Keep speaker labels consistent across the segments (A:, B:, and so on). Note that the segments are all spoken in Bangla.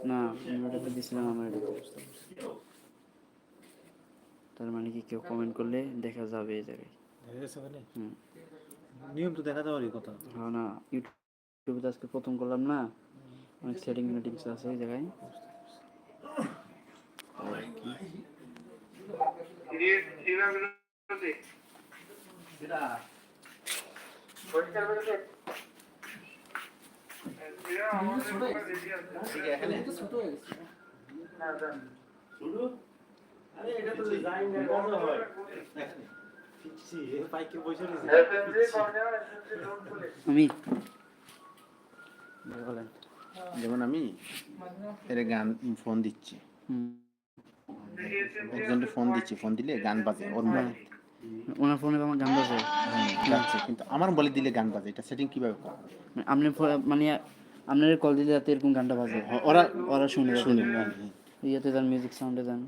A: না ওটাতে দিছিলাম আমার এটা। তার মানে কি কেউ কমেন্ট করলে দেখা যাবে এই জায়গায়।
B: নিয়ম তো দেখা যাওয়ারই কথা।
A: হ্যাঁ না, ইউটিউবে তো আজকে প্রথম করলাম না, অনেক সেটিং মিটিংস আছে এই জায়গায়। আমি বলেন,
B: যেমন আমি এর গান ফোন দিচ্ছি, একজনকে ফোন দিচ্ছি, ফোন দিলে গান বাজে ওর মোবাইলে,
A: ওনার ফোনে আমার গান বাজে
B: যাচ্ছে, কিন্তু আমার মোবাইলে দিলে গান বাজে। এটা সেটিং কিভাবে করা?
A: আপনি মানে আপনার কল দিলে যাতে এরকম গানটা বাজে,
B: ওরা
A: ওরা শুনে
B: শুনে
A: ইয়েতে যান, মিউজিক সাউন্ডে যান।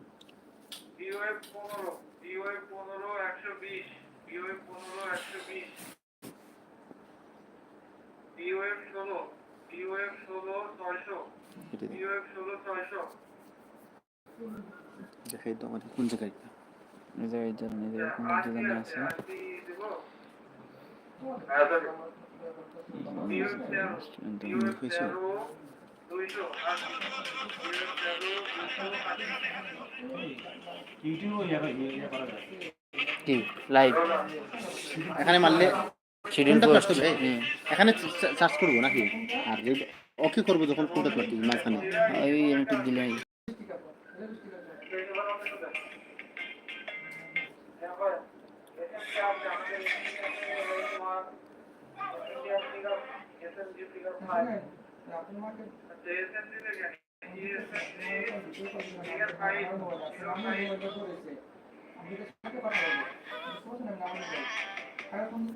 B: দেখাই তো আমাদের কোন জায়গায়
A: এই জায়গায় যান, এই জায়গায় কোন জায়গায় আছে। কি লাইভ
B: এখানে মারলে
A: শিডিউল পোস্ট,
B: এখানে সার্চ করবো নাকি? আর ওকে করবো যখন কোনটা করতে মাঝখানে
A: ওই আমি টিপ দিলাই।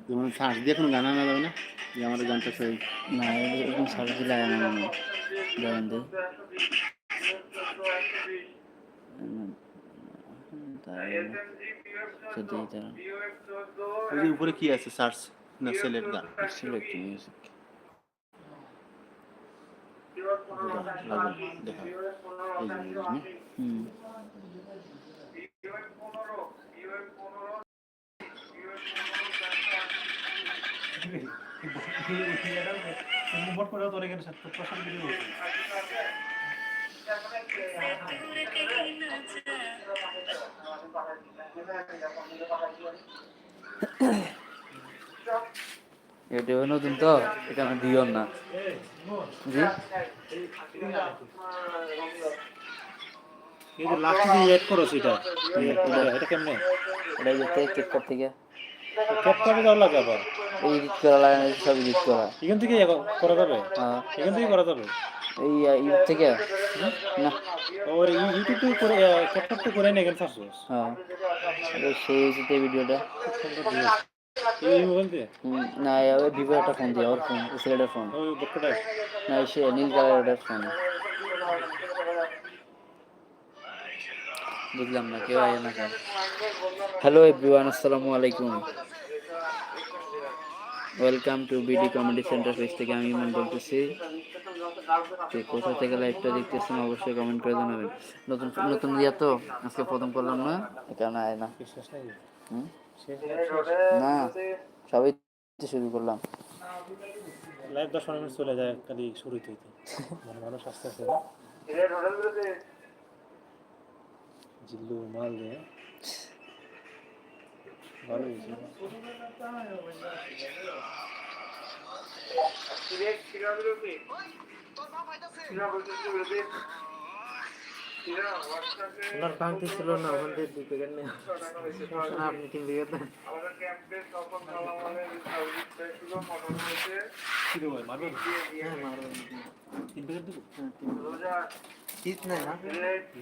B: যেমন সার্চ দিয়ে কোনো গান আনা যাবে না, যে আমার গানটা সেই
A: না এরকম সার্চ দিলে আয় না জানেন তো।
B: উপরে কি আছে? সার্চ না সিলেক্ট গান?
A: Select music.
B: দেখা
A: ইউটিউবে নতুন তো এখানে দিও না। জি
B: কিন্তু লাস্টে যে এড করো সেটা এটা কেমনে?
A: এটা যেতে ক্যাপকাট থেকে
B: ক্যাপকাটে যাওয়া লাগে, আবার
A: এই এডিট করা লাগে না, সব এডিট করা
B: এখান থেকে করা যাবে।
A: হ্যাঁ
B: এখান থেকে করা যাবে
A: এই ইউটিউব থেকে না,
B: ওর ইউটিউব থেকে করে ক্যাপকাট করে না এখানে সার্চ করছ।
A: হ্যাঁ সেই যেতে ভিডিওটা
B: এই মোবাইল দিয়ে
A: না, ওই ভিভো একটা ফোন দিয়ে, ওর ফোন সিলেটের ফোন
B: ওই বটকাটা
A: না, সে নীল কালারের ফোন। বুঝলাম না কেউ আয় না কেন। হ্যালো এভরিওয়ান, আসসালামু আলাইকুম, welcome to BD comedy centre page থেকে আমি ইমন বলতেছি। কোথা থেকে লাইভটা দেখতেছেন অবশ্যই কমেন্ট করে জানাবেন। নতুন নতুন দিয়া তো আজকে প্রথম করলাম না, এখানে আয় না। না সবাই শুরু করলাম,
B: লাইভ 10 মিনিট চলে যায় খালি শুরুই হইতে, মানে মানুষ আস্তে আস্তে জিল্লু মাল দিয়ে ভালো হয়েছে। ওনার কান্তি ছিল না, ওখান থেকে 2 প্যাকেট নেই, আপনি 3 প্যাকেট দেন। মারবেন? হ্যাঁ মারবেন। 3 প্যাকেট দিব? হ্যাঁ 3 প্যাকেট। নাই না?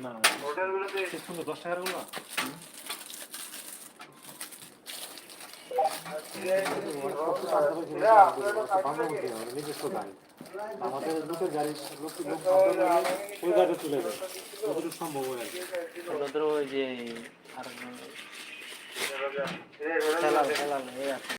B: না। 10 টাকার গুলো? নিজস্ব গাড়ি, আমাদের লোকের গাড়ি, লোক ওই গাড়ি চলে যায়, যতটুকু সম্ভব হয় আর কি।
A: ওই যে আর